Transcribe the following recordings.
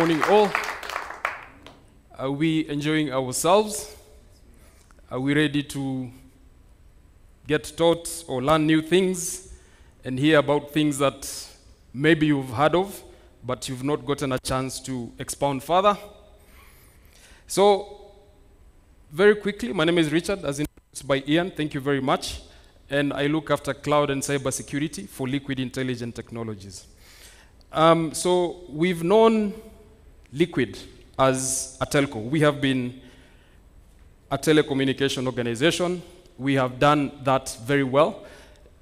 morning, all. Are we enjoying ourselves? Are we ready to get taught or learn new things and hear about things that maybe you've heard of, but you've not gotten a chance to expound further? So, very quickly, my name is Richard, as introduced by Ian. Thank you very much. And I look after cloud and cybersecurity for Liquid Intelligent Technologies. So we've known Liquid as a telco. We have been a telecommunication organization. We have done that very well.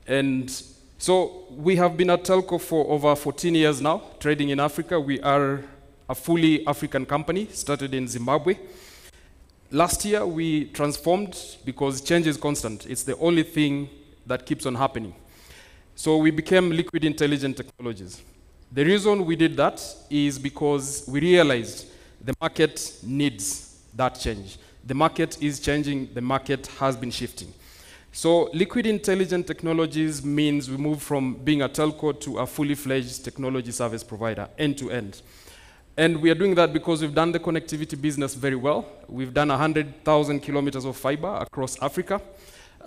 And so we have been a telco for over 14 years now, trading in Africa. We are a fully African company, started in Zimbabwe. Last year, we transformed because change is constant. It's the only thing that keeps on happening. So we became Liquid Intelligent Technologies. The reason we did that is because we realized the market needs that change. The market is changing. The market has been shifting. So Liquid Intelligent Technologies means we move from being a telco to a fully fledged technology service provider, end to end. And we are doing that because we've done the connectivity business very well. We've done 100,000 kilometers of fiber across Africa.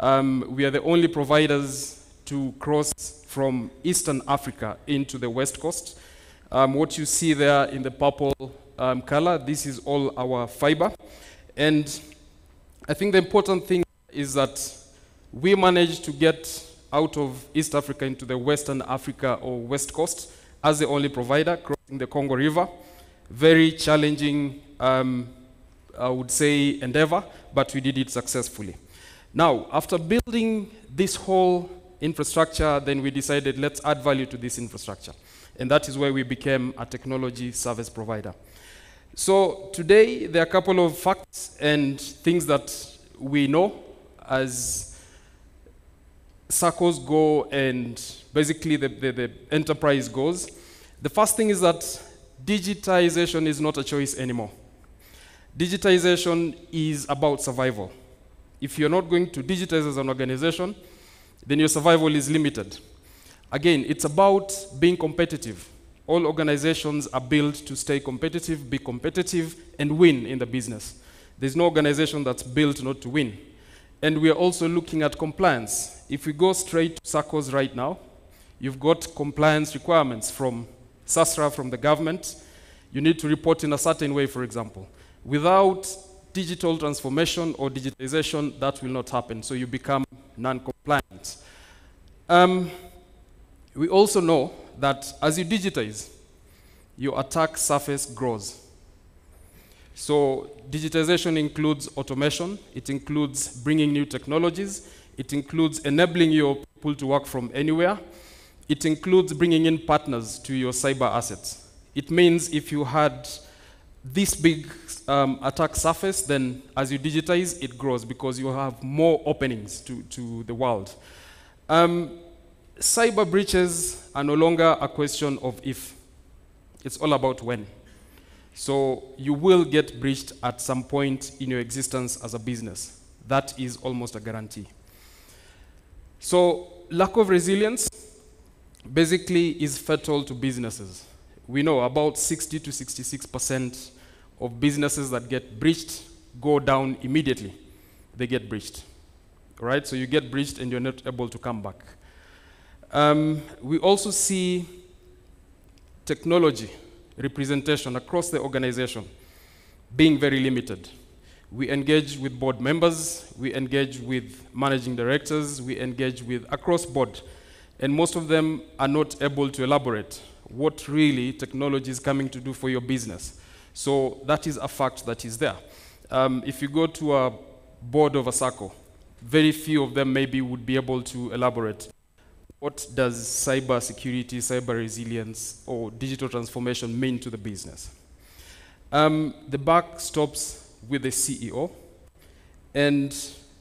We are the only providers to cross from Eastern Africa into the West Coast. What you see there in the purple color, this is all our fiber. And I think the important thing is that we managed to get out of East Africa into the Western Africa or West Coast as the only provider, crossing the Congo River. Very challenging, I would say, endeavor, but we did it successfully. Now, after building this whole infrastructure, then we decided let's add value to this infrastructure. And that is where we became a technology service provider. So today, there are a couple of facts and things that we know as SACCOs go and basically the enterprise goes. The first thing is that digitization is not a choice anymore. Digitization is about survival. If you're not going to digitize as an organization, then your survival is limited. Again, it's about being competitive. All organizations are built to stay competitive, be competitive, and win in the business. There's no organization that's built not to win. And we are also looking at compliance. If we go straight to SACCOs right now, you've got compliance requirements from SASRA, from the government. You need to report in a certain way, for example. Without digital transformation or digitization, that will not happen, so you become non-compliant. We also know that as you digitize, your attack surface grows. So digitization includes automation, it includes bringing new technologies, it includes enabling your people to work from anywhere, it includes bringing in partners to your cyber assets. It means if you had this big attack surface, then as you digitize, it grows because you have more openings to the world. Cyber breaches are no longer a question of if. It's all about when. So you will get breached at some point in your existence as a business. That is almost a guarantee. So lack of resilience basically is fatal to businesses. We know about 60 to 66% of businesses that get breached go down immediately. They get breached, right? So you get breached and you're not able to come back. We also see technology representation across the organization being very limited. We engage with board members, we engage with managing directors, we engage with across board, and most of them are not able to elaborate what really technology is coming to do for your business. So that is a fact that is there. If you go to a board of a SACCO, very few of them maybe would be able to elaborate. What does cybersecurity, cyber resilience, or digital transformation mean to the business? The buck stops with the CEO. And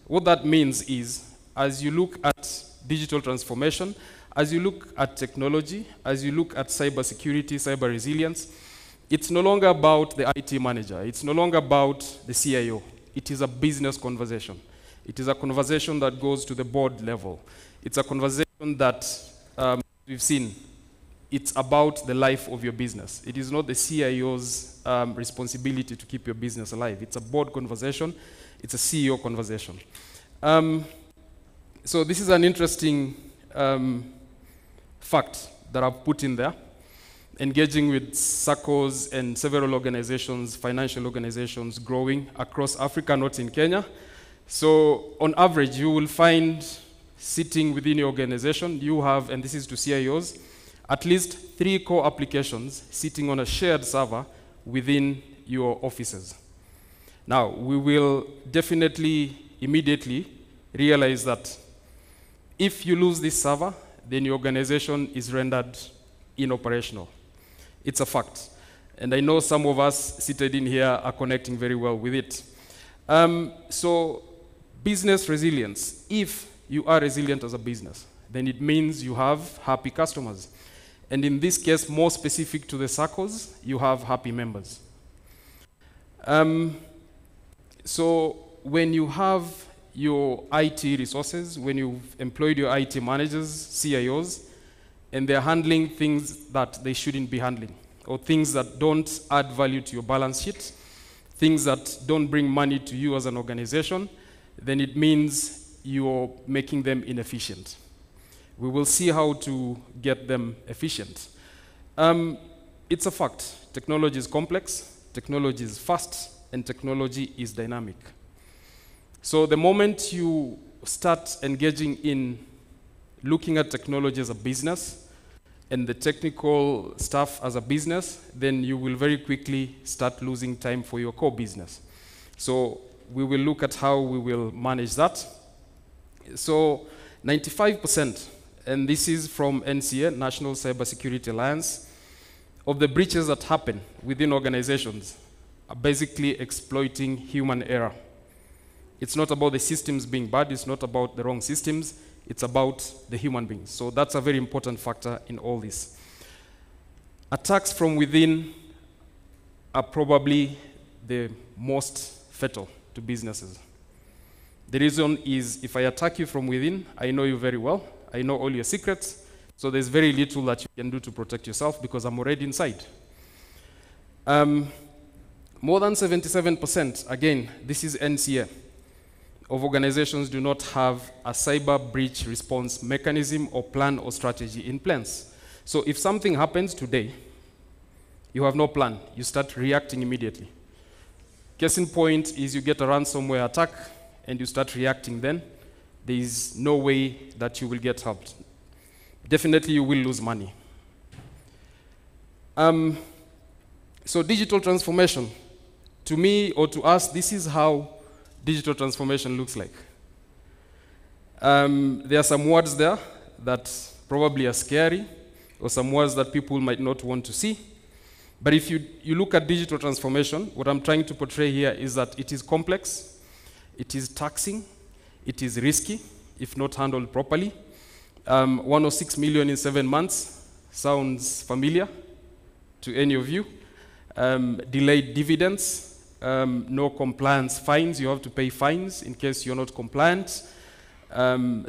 what that means is, as you look at digital transformation, as you look at technology, as you look at cybersecurity, cyber resilience, it's no longer about the IT manager. It's no longer about the CIO. It is a business conversation. It is a conversation that goes to the board level. It's a conversation that we've seen it's about the life of your business. It is not the CIO's responsibility to keep your business alive. It's a board conversation. It's a CEO conversation. So this is an interesting fact that I've put in there. Engaging with SACCOs and several organizations, financial organizations growing across Africa, not in Kenya. So on average, you will find sitting within your organization, you have, and this is to CIOs, at least 3 core applications sitting on a shared server within your offices. Now, we will definitely immediately realize that if you lose this server, then your organization is rendered inoperational. It's a fact. And I know some of us seated in here are connecting very well with it. So business resilience, if you are resilient as a business, then it means you have happy customers. And in this case, more specific to the SACCOs, you have happy members. So when you have your IT resources, when you've employed your IT managers, CIOs, and they're handling things that they shouldn't be handling, or things that don't add value to your balance sheet, things that don't bring money to you as an organization, then it means you're making them inefficient. We will see how to get them efficient. It's a fact. Technology is complex, technology is fast, and technology is dynamic. So the moment you start engaging in looking at technology as a business and the technical stuff as a business, then you will very quickly start losing time for your core business. So we will look at how we will manage that. So 95%, and this is from NCA, National Cybersecurity Alliance, of the breaches that happen within organizations are basically exploiting human error. It's not about the systems being bad, it's not about the wrong systems, it's about the human beings. So that's a very important factor in all this. Attacks from within are probably the most fatal to businesses. The reason is if I attack you from within, I know you very well, I know all your secrets, so there's very little that you can do to protect yourself because I'm already inside. More than 77%, again, this is NCA, of organizations do not have a cyber breach response mechanism or plan or strategy in place. So if something happens today, you have no plan, you start reacting immediately. Case in point is you get a ransomware attack and you start reacting then, there is no way that you will get helped. Definitely you will lose money. So digital transformation, to me or to us, this is how digital transformation looks like. There are some words there that probably are scary, or some words that people might not want to see. But if you look at digital transformation, what I'm trying to portray here is that it is complex, it is taxing, it is risky, if not handled properly. 106 million in 7 months sounds familiar to any of you. Delayed dividends, no compliance fines, you have to pay fines in case you're not compliant.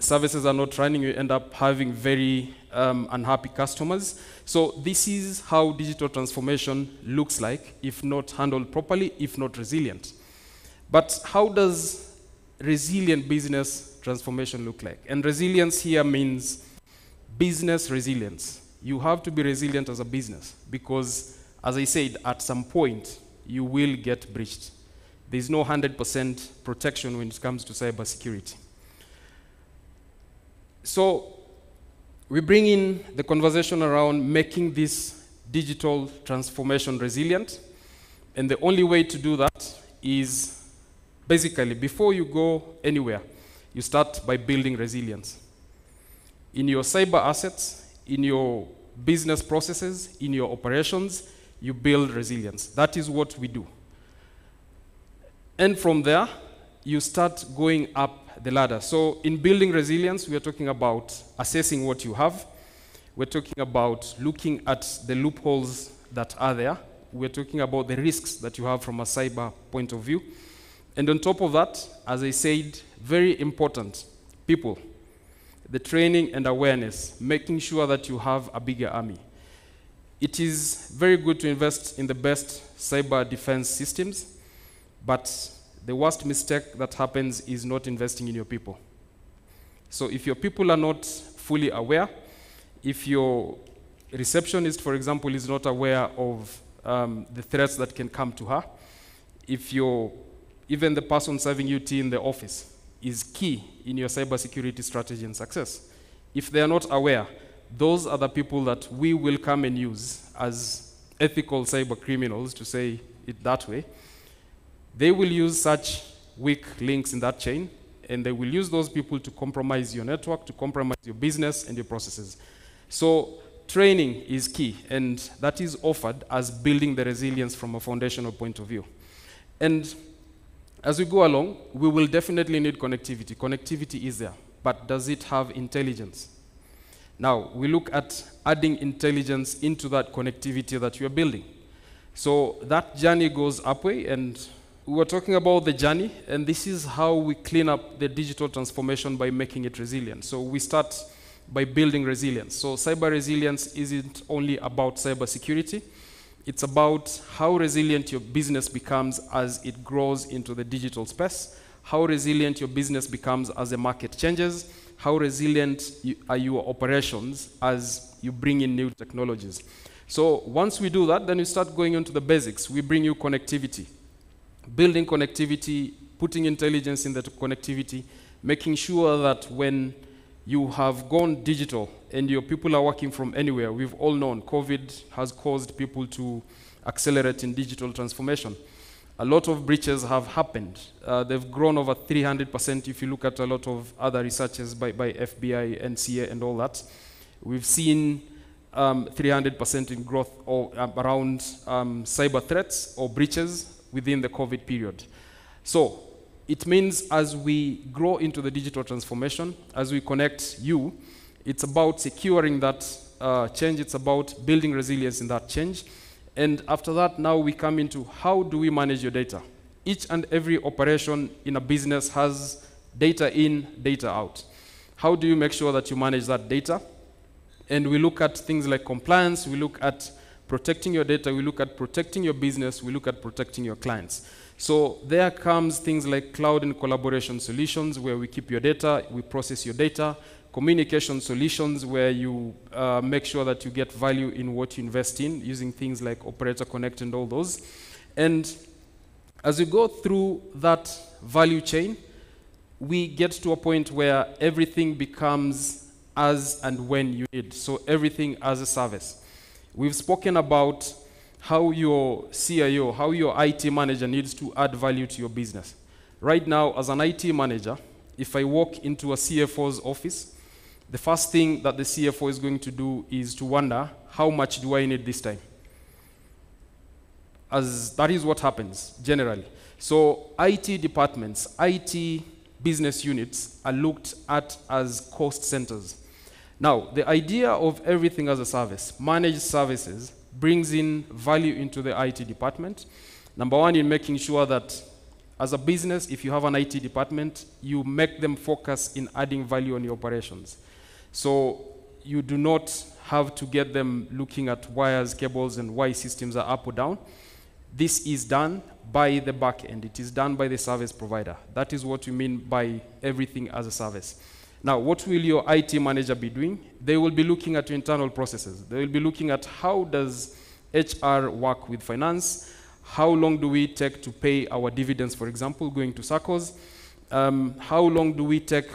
Services are not running, you end up having very unhappy customers. So this is how digital transformation looks like if not handled properly, if not resilient. But how does resilient business transformation look like? And resilience here means business resilience. You have to be resilient as a business because, as I said, at some point, you will get breached. There's no 100% protection when it comes to cybersecurity. So we bring in the conversation around making this digital transformation resilient. And the only way to do that is basically, before you go anywhere, you start by building resilience. In your cyber assets, in your business processes, in your operations, you build resilience. That is what we do. And from there, you start going up the ladder. So in building resilience, we are talking about assessing what you have. We're talking about looking at the loopholes that are there. We're talking about the risks that you have from a cyber point of view. And on top of that, as I said, very important, people, the training and awareness, making sure that you have a bigger army. It is very good to invest in the best cyber defense systems, but the worst mistake that happens is not investing in your people. So if your people are not fully aware, if your receptionist, for example, is not aware of the threats that can come to her, if even the person serving you tea in the office is key in your cybersecurity strategy and success. If they are not aware, those are the people that we will come and use as ethical cyber criminals, to say it that way. They will use such weak links in that chain, and they will use those people to compromise your network, to compromise your business and your processes. So training is key, and that is offered as building the resilience from a foundational point of view. And as we go along, we will definitely need connectivity. Connectivity is there, but does it have intelligence? Now, we look at adding intelligence into that connectivity that you're building. So that journey goes upway, and we were talking about the journey, and this is how we clean up the digital transformation by making it resilient. So we start by building resilience. So cyber resilience isn't only about cybersecurity. It's about how resilient your business becomes as it grows into the digital space, how resilient your business becomes as the market changes, how resilient are your operations as you bring in new technologies. So once we do that, then we start going into the basics. We bring you connectivity, building connectivity, putting intelligence in the connectivity, making sure that when you have gone digital and your people are working from anywhere. We've all known COVID has caused people to accelerate in digital transformation. A lot of breaches have happened. They've grown over 300% if you look at a lot of other researches by FBI, NCA, and all that. We've seen 300% in growth around cyber threats or breaches within the COVID period. So it means as we grow into the digital transformation, as we connect you, it's about securing that change. It's about building resilience in that change. And after that, now we come into how do we manage your data? Each and every operation in a business has data in, data out. How do you make sure that you manage that data? And we look at things like compliance, we look at protecting your data, we look at protecting your business, we look at protecting your clients. So there comes things like cloud and collaboration solutions where we keep your data, we process your data, communication solutions where you make sure that you get value in what you invest in using things like Operator Connect and all those. And as we go through that value chain, we get to a point where everything becomes as and when you need. So everything as a service. We've spoken about how your CIO, how your IT manager needs to add value to your business. Right now, as an IT manager, if I walk into a CFO's office, the first thing that the CFO is going to do is to wonder, how much do I need this time? As that is what happens generally. So IT departments, IT business units are looked at as cost centers. Now, the idea of everything as a service, managed services, brings in value into the IT department. Number one, in making sure that as a business, if you have an IT department, you make them focus in adding value on your operations. So you do not have to get them looking at wires, cables, and why systems are up or down. This is done by the back end. It is done by the service provider. That is what we mean by everything as a service. Now, what will your IT manager be doing? They will be looking at your internal processes. They will be looking at how does HR work with finance? How long do we take to pay our dividends, for example, going to SACCOs? How long do we take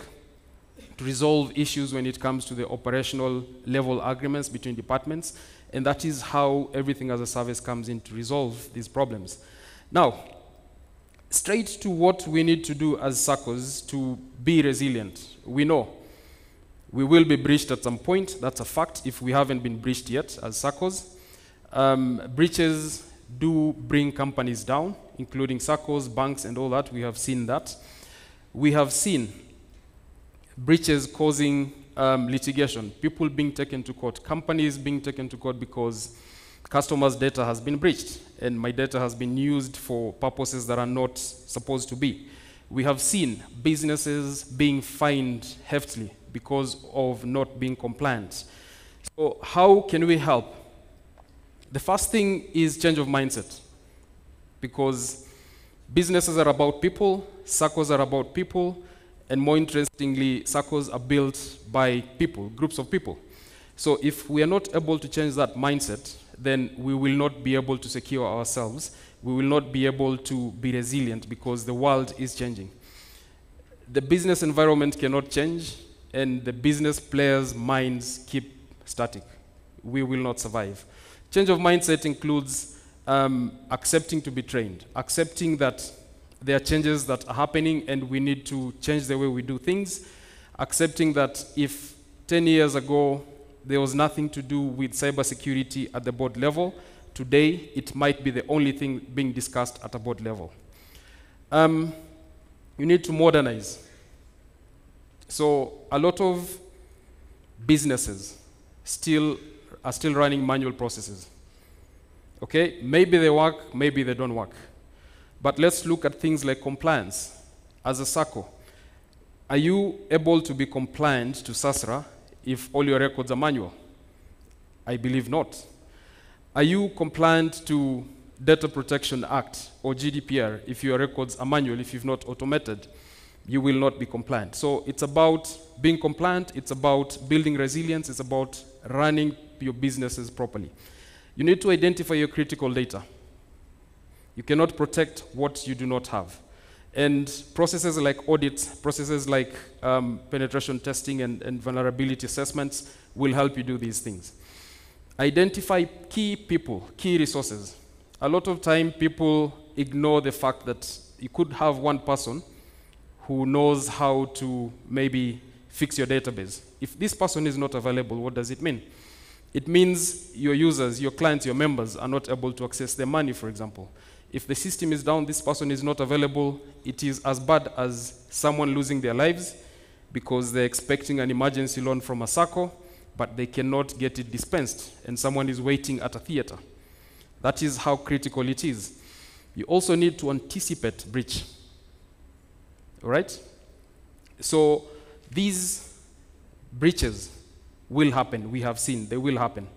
to resolve issues when it comes to the operational level agreements between departments? And that is how everything as a service comes in to resolve these problems. Now, straight to what we need to do as SACCOs to be resilient. We know we will be breached at some point. That's a fact if we haven't been breached yet as SACCOs. Breaches do bring companies down, including SACCOs, banks, and all that. We have seen that. We have seen breaches causing litigation, people being taken to court, companies being taken to court because customers' data has been breached and my data has been used for purposes that are not supposed to be. We have seen businesses being fined heftily because of not being compliant. So how can we help The first thing is change of mindset, because businesses are about people, SACCOs are about people, and more interestingly, SACCOs are built by people, groups of people. So if we are not able to change that mindset, then we will not be able to secure ourselves. We will not be able to be resilient because the world is changing. The business environment cannot change, and the business players' minds keep static. We will not survive. Change of mindset includes accepting to be trained, accepting that there are changes that are happening and we need to change the way we do things, accepting that if 10 years ago there was nothing to do with cybersecurity at the board level, today it might be the only thing being discussed at a board level. You need to modernize. So a lot of businesses are still running manual processes. Okay, maybe they work, maybe they don't work. But let's look at things like compliance. As a SACCO, are you able to be compliant to SASRA if all your records are manual? I believe not. Are you compliant to Data Protection Act or GDPR if your records are manual, if you've not automated? You will not be compliant. So it's about being compliant, it's about building resilience, it's about running your businesses properly. You need to identify your critical data. You cannot protect what you do not have. And processes like audits, processes like penetration testing and vulnerability assessments will help you do these things. Identify key people, key resources. A lot of time people ignore the fact that you could have one person who knows how to maybe fix your database. If this person is not available, what does it mean? It means your users, your clients, your members are not able to access their money, for example. If the system is down, this person is not available, it is as bad as someone losing their lives because they're expecting an emergency loan from a SACCO, but they cannot get it dispensed, and someone is waiting at a theater. That is how critical it is. You also need to anticipate breach. All right? So these breaches will happen. We have seen they will happen.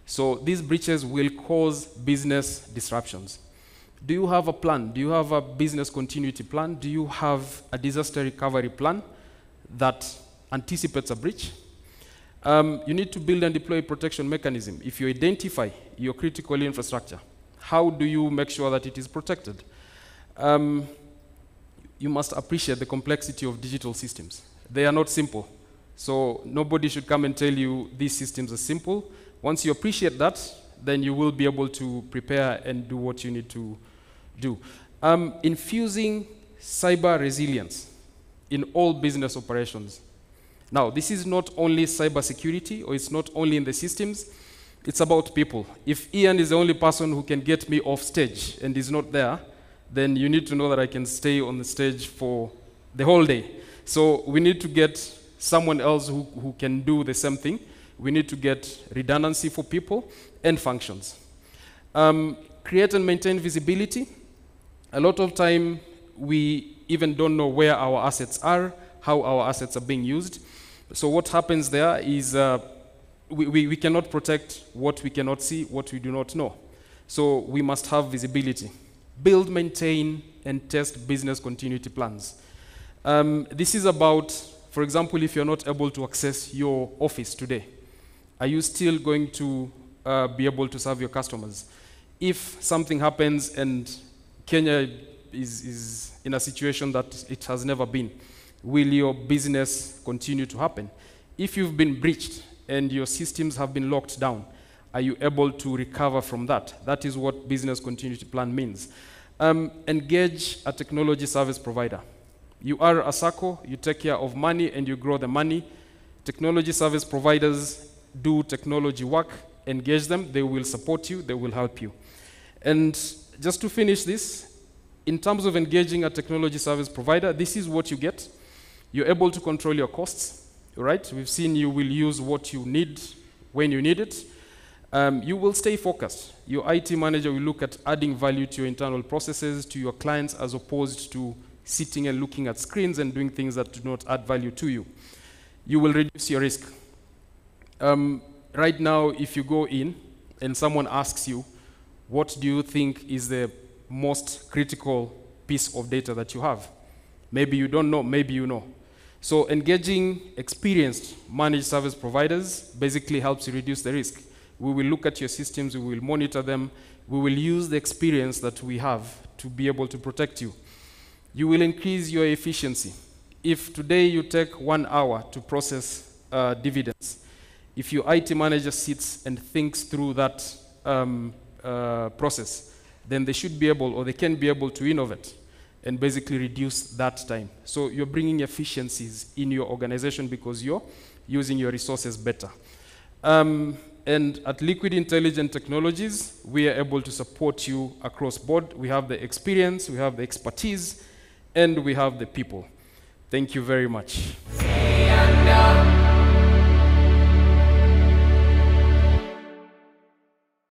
So these breaches will cause business disruptions. Do you have a plan? Do you have a business continuity plan? Do you have a disaster recovery plan that anticipates a breach? You need to build and deploy a protection mechanism. If you identify your critical infrastructure, how do you make sure that it is protected? You must appreciate the complexity of digital systems. They are not simple. So nobody should come and tell you these systems are simple. Once you appreciate that, then you will be able to prepare and do what you need to do. Infusing cyber resilience in all business operations. Now, this is not only cybersecurity, or it's not only in the systems, it's about people. If Ian is the only person who can get me off stage and is not there, then you need to know that I can stay on the stage for the whole day. So we need to get someone else who can do the same thing. We need to get redundancy for people and functions. Create and maintain visibility. A lot of time, we even don't know where our assets are, how our assets are being used. So what happens there is we cannot protect what we cannot see, what we do not know. So we must have visibility. Build, maintain, and test business continuity plans. This is about, for example, if you're not able to access your office today, are you still going to be able to serve your customers? If something happens and Kenya is in a situation that it has never been, will your business continue to happen? If you've been breached and your systems have been locked down, are you able to recover from that? That is what business continuity plan means. Engage a technology service provider. You are a SACCO, you take care of money and you grow the money. Technology service providers do technology work, engage them, they will support you, they will help you. And just to finish this, in terms of engaging a technology service provider, this is what you get. You're able to control your costs, right? We've seen you will use what you need when you need it. You will stay focused. Your IT manager will look at adding value to your internal processes, to your clients, as opposed to sitting and looking at screens and doing things that do not add value to you. You will reduce your risk. Right now, if you go in, and someone asks you, what do you think is the most critical piece of data that you have? Maybe you don't know, maybe you know. So engaging experienced managed service providers basically helps you reduce the risk. We will look at your systems, we will monitor them, we will use the experience that we have to be able to protect you. You will increase your efficiency. If today you take 1 hour to process dividends, if your IT manager sits and thinks through that process, then they should be able, or they can be able to innovate and basically reduce that time. So you're bringing efficiencies in your organization because you're using your resources better. And at Liquid Intelligent Technologies, we are able to support you across board. We have the experience, we have the expertise, and we have the people. Thank you very much.